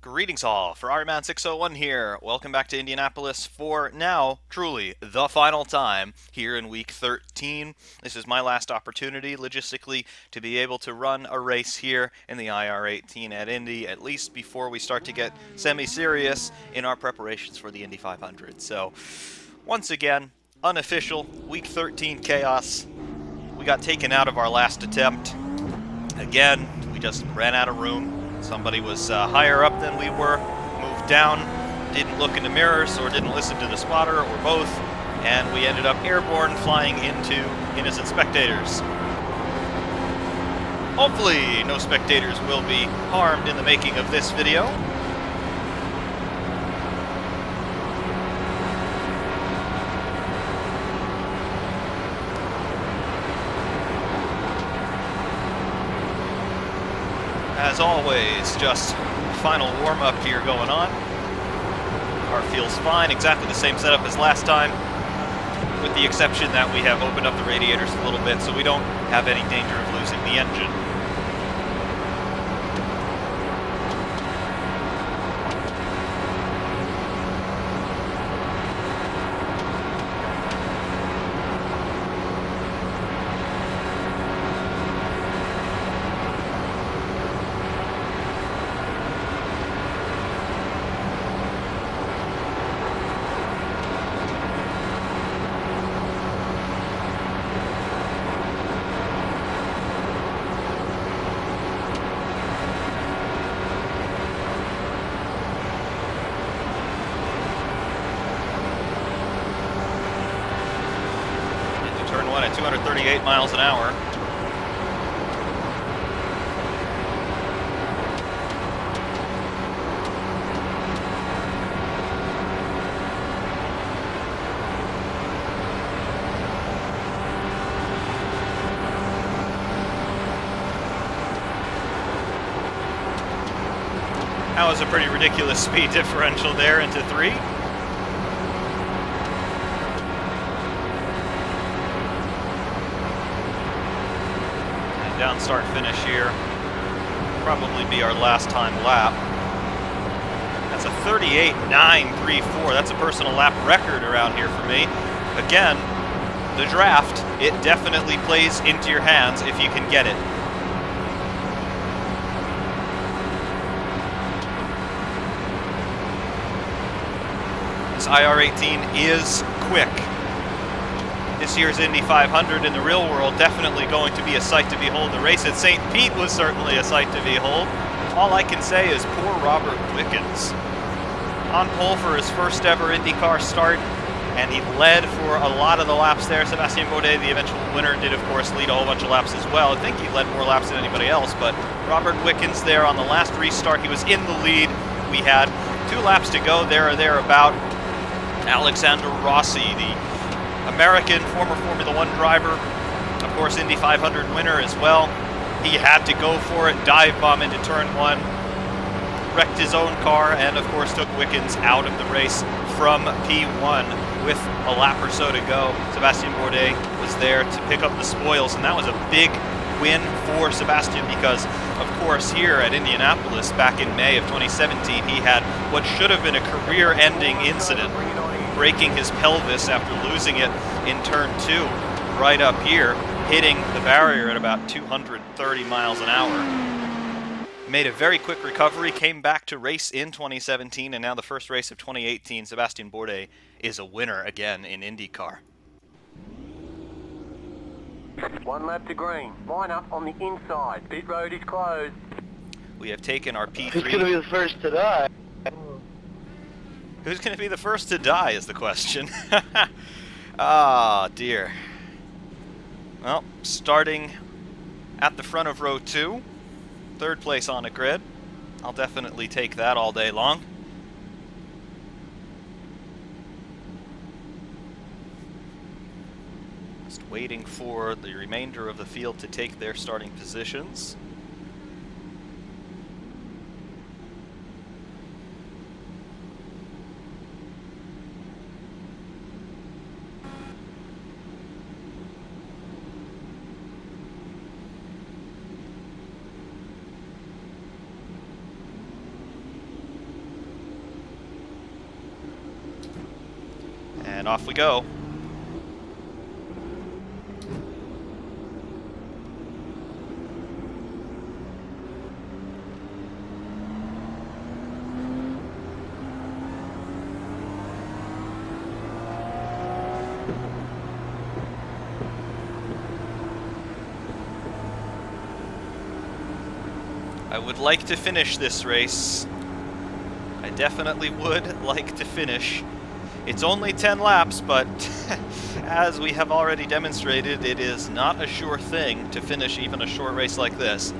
Greetings all, Ferrari 601 here. Welcome back to Indianapolis for now, truly, the final time here in week 13. This is my last opportunity, logistically, to be able to run a race here in the IR18 at Indy, at least before we start to get semi-serious in our preparations for the Indy 500. So, once again, unofficial, week 13 chaos. We got taken out of our last attempt. Again, we just ran out of room. Somebody was higher up than we were, moved down, didn't look in the mirrors or didn't listen to the spotter or both, and we ended up airborne flying into innocent spectators. Hopefully no spectators will be harmed in the making of this video. As always, just final warm-up here going on. Car feels fine, exactly the same setup as last time, with the exception that we have opened up the radiators a little bit so we don't have any danger of losing the engine. At 238 miles an hour. That was a pretty ridiculous speed differential there into 3. Down start finish here, probably be our last time lap. That's a 38.934. That's a personal lap record around here for me. Again, the draft, it definitely plays into your hands if you can get it. This IR18 is quick. This year's Indy 500 in the real world definitely going to be a sight to behold. The race at St. Pete was certainly a sight to behold. All I can say is poor Robert Wickens. On pole for his first ever IndyCar start, and he led for a lot of the laps there. Sébastien Bourdais, the eventual winner, did of course lead a whole bunch of laps as well. I think he led more laps than anybody else, but Robert Wickens there on the last restart, he was in the lead. We had 2 laps to go, there or thereabout. Alexander Rossi, the American former Formula One driver, of course Indy 500 winner as well. He had to go for it, dive bomb into turn 1, wrecked his own car, and of course took Wickens out of the race from P1 with a lap or so to go. Sébastien Bourdais was there to pick up the spoils, and that was a big win for Sébastien because, of course, here at Indianapolis back in May of 2017, he had what should have been a career-ending incident, breaking his pelvis after losing it in turn 2 right up here, hitting the barrier at about 230 miles an hour. Made a very quick recovery, came back to race in 2017, and now the first race of 2018, Sébastien Bourdais is a winner again in IndyCar. 1 lap to green. Line up on the inside. Pit road is closed. We have taken our P3. Who's going to be the first to die? Who's going to be the first to die is the question. Ah, dear. Well, starting at the front of row 2, 3rd place on the grid. I'll definitely take that all day long. Just waiting for the remainder of the field to take their starting positions. And off we go. I would like to finish this race. I definitely would like to finish. It's only 10 laps, but as we have already demonstrated, it is not a sure thing to finish even a short race like this.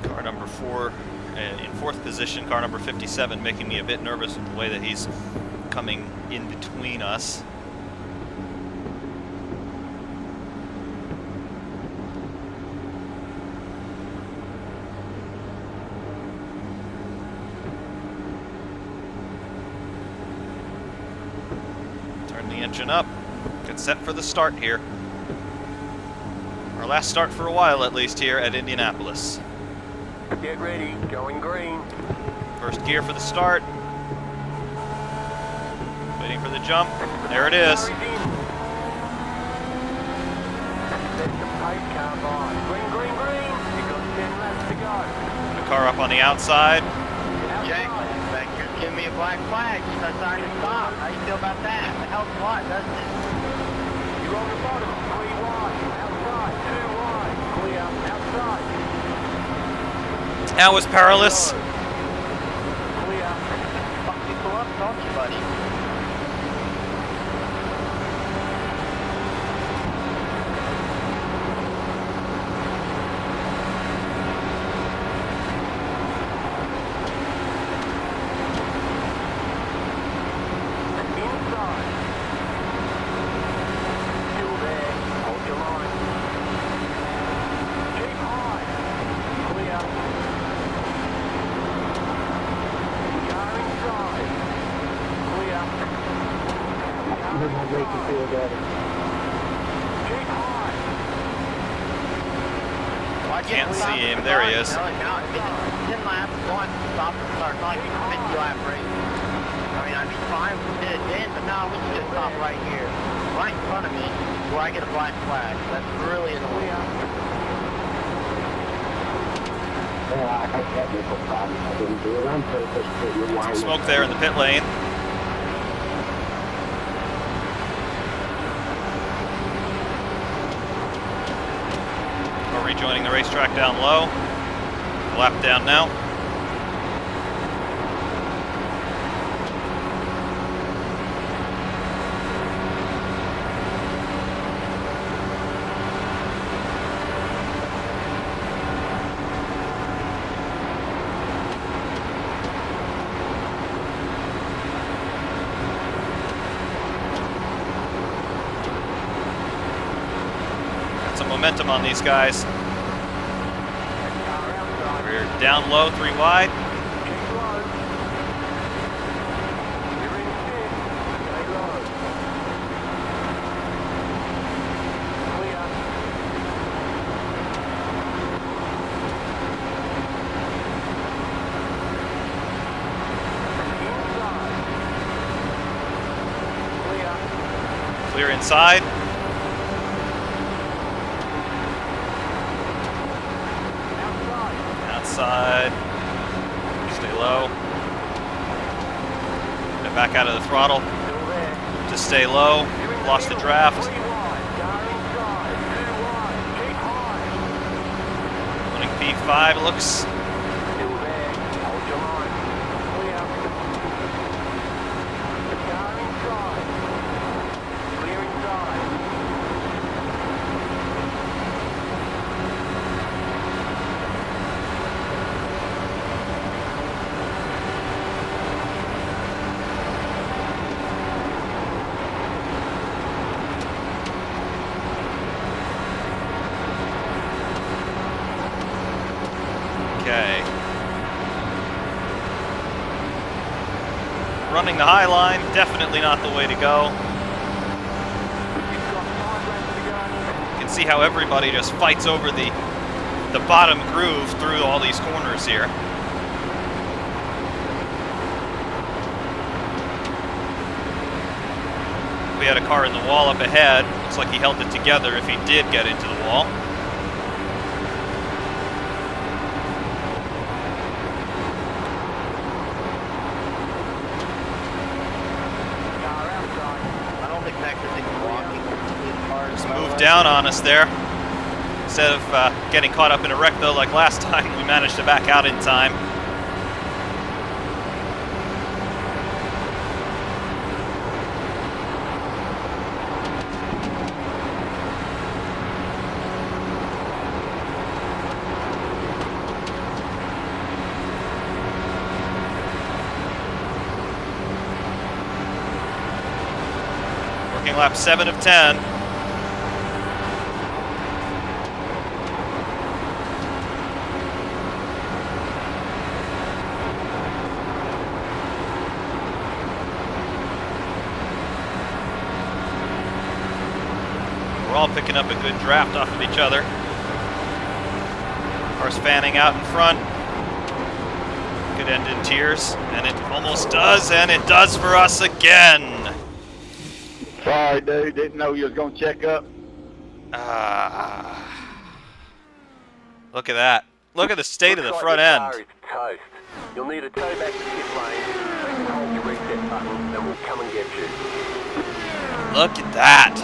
Car number 4 in 4th position, car number 57, making me a bit nervous with the way that he's coming in between us. Turn the engine up, get set for the start here. Our last start for a while at least here at Indianapolis. Get ready, going green. First gear for the start. Waiting for the jump. There it is. Let the pace car by. Green, green, green. You've got 10 laps to go. The car up on the outside. Jake, back here, give me a black flag. Just decided to stop. How you feel about that? It helps a lot, doesn't it? You're on the bottom. 3 wide. Outside. 2 wide. Clear. Outside. That was perilous. Clear. Fuck people up, don't you, buddy? Inside. Still there. Hold your line. Keep high. Clear. Car inside. Clear. Keep high. Well, I Can't stop see him. the There he car, is. you know, and now it's been 10 laps, going, stop and start, like a 50-lap race. I mean, I'd be fine if we did it then, but no, we can just stop right here. Right in front of me, where I get a black flag. That's really annoying. Smoke there in the pit lane. We're rejoining the racetrack down low. Lap down now. Got some momentum on these guys. We're down low, 3 wide. Keep low. You're in 5th. Stay low. Clear. Inside. Clear. Clear inside. Outside. Stay low. Get back out of the throttle. Still there. To stay low. You're in the Lost the middle. draft. 3 wide. Car inside. 2 wide. Keep high. Running P5 it looks. Still there. Hold your line. Clear. Car inside. Clear inside. running the high line, definitely not the way to go. You've got 5 laps to go. You can see how everybody just fights over the bottom groove through all these corners here. We had a car in the wall up ahead. Looks like he held it together if he did get into the wall. Car outside. I don't think Max is blocking these cars. Just moved down on us there. Instead of getting caught up in a wreck, though, like last time, we managed to back out in time. Working lap 7 of 10. We're all picking up a good draft off of each other. Cars fanning out in front. Could end in tears, and it almost does, and it does for us again. Sorry, dude. Didn't know you was gonna check up. Look at that. Look at the state of the Looks front like end. your car is toast. You'll need to tow back to pit lane. Press and hold your reset button, and we'll come and get you. Look at that.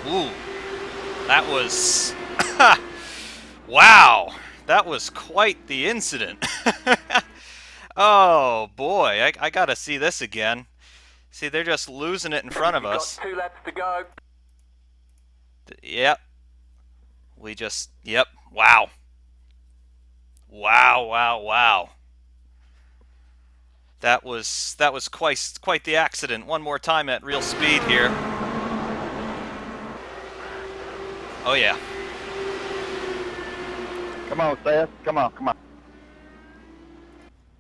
Ooh. That was... Wow. That was quite the incident. Oh, boy. I gotta see this again. See, they're just losing it in front of You've us. got 2 laps to go. Yep. We just... Yep. Wow. Wow, wow, wow. That was quite the accident. One more time at real speed here. Oh yeah. Come on, Seth. Come on, come on.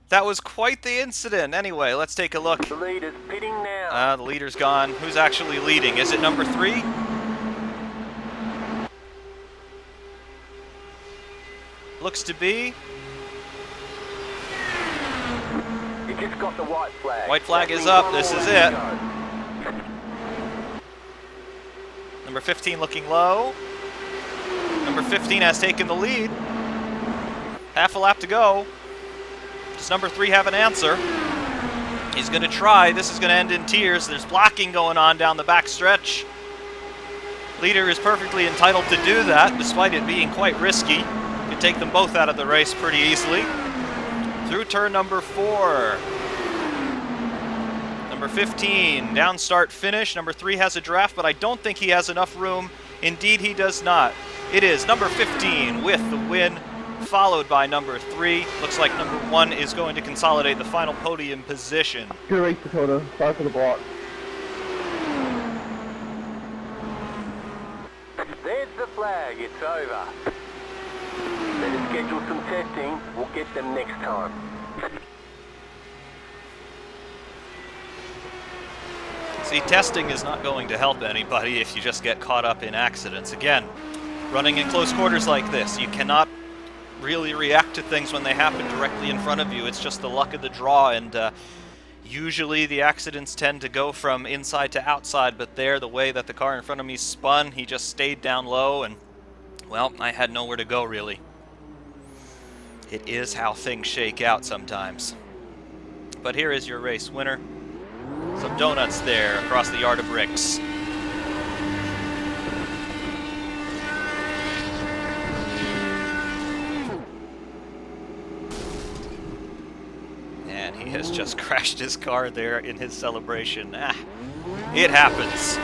That was quite the incident. Anyway, let's take a look. The leader's pitting now. The leader's gone. Who's actually leading? Is it number 3? Looks to be. You just got the white flag. White flag That is means up. one This more is lap it. to go. Number 15 looking low. Number 15 has taken the lead. Half a lap to go. Does number 3 have an answer? He's going to try. This is going to end in tears. There's blocking going on down the back stretch. Leader is perfectly entitled to do that, despite it being quite risky. Could take them both out of the race pretty easily. Through turn number 4. Number 15, down start finish. Number 3 has a draft, but I don't think he has enough room. Indeed, he does not. It is number 15 with the win, followed by number 3. Looks like number 1 is going to consolidate the final podium position. Good race, Dakota. Sorry for the block. There's the flag. It's over. Better schedule some testing. We'll get them next time. See, testing is not going to help anybody if you just get caught up in accidents. Again, running in close quarters like this, you cannot really react to things when they happen directly in front of you. It's just the luck of the draw, and usually the accidents tend to go from inside to outside, but there, the way that the car in front of me spun, he just stayed down low, and, well, I had nowhere to go, really. It is how things shake out sometimes. But here is your race winner. Some donuts there across the yard of bricks. And he has just crashed his car there in his celebration. It happens.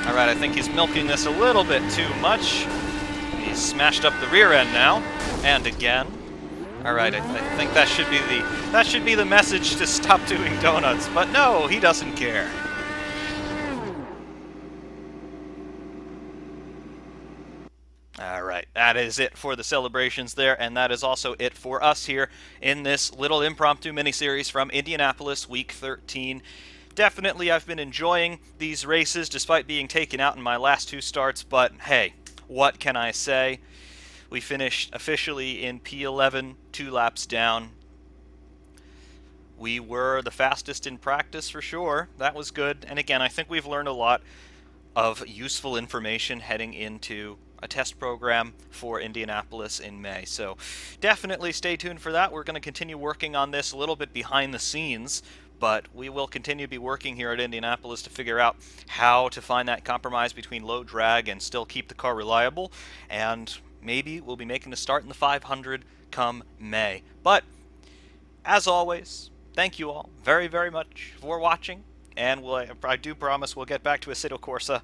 Alright, I think he's milking this a little bit too much. He's smashed up the rear end now. And again. Alright, I think that should be the message to stop doing donuts. But no, he doesn't care. All right, that is it for the celebrations there, and that is also it for us here in this little impromptu mini-series from Indianapolis, Week 13. Definitely, I've been enjoying these races despite being taken out in my last 2 starts, but hey, what can I say? We finished officially in P11, 2 laps down. We were the fastest in practice for sure. That was good, and again, I think we've learned a lot of useful information heading into a test program for Indianapolis in May. So definitely stay tuned for that. We're going to continue working on this a little bit behind the scenes, but we will continue to be working here at Indianapolis to figure out how to find that compromise between low drag and still keep the car reliable, and maybe we'll be making a start in the 500 come May. But as always, thank you all very, very much for watching, and I do promise we'll get back to Assetto Corsa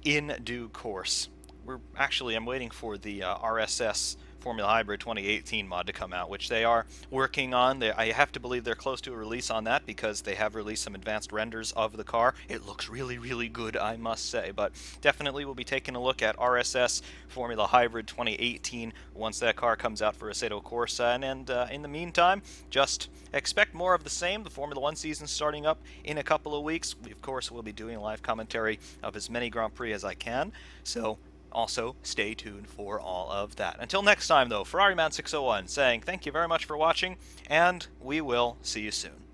in due course. I'm waiting for the RSS Formula Hybrid 2018 mod to come out, which they are working on. I have to believe they're close to a release on that because they have released some advanced renders of the car. It looks really, really good, I must say, but definitely we'll be taking a look at RSS Formula Hybrid 2018 once that car comes out for Assetto Corsa, and in the meantime, just expect more of the same. The Formula 1 season starting up in a couple of weeks. We, of course, will be doing live commentary of as many Grand Prix as I can, so also stay tuned for all of that. Until next time, though, Ferrari Man 601 saying thank you very much for watching, and we will see you soon.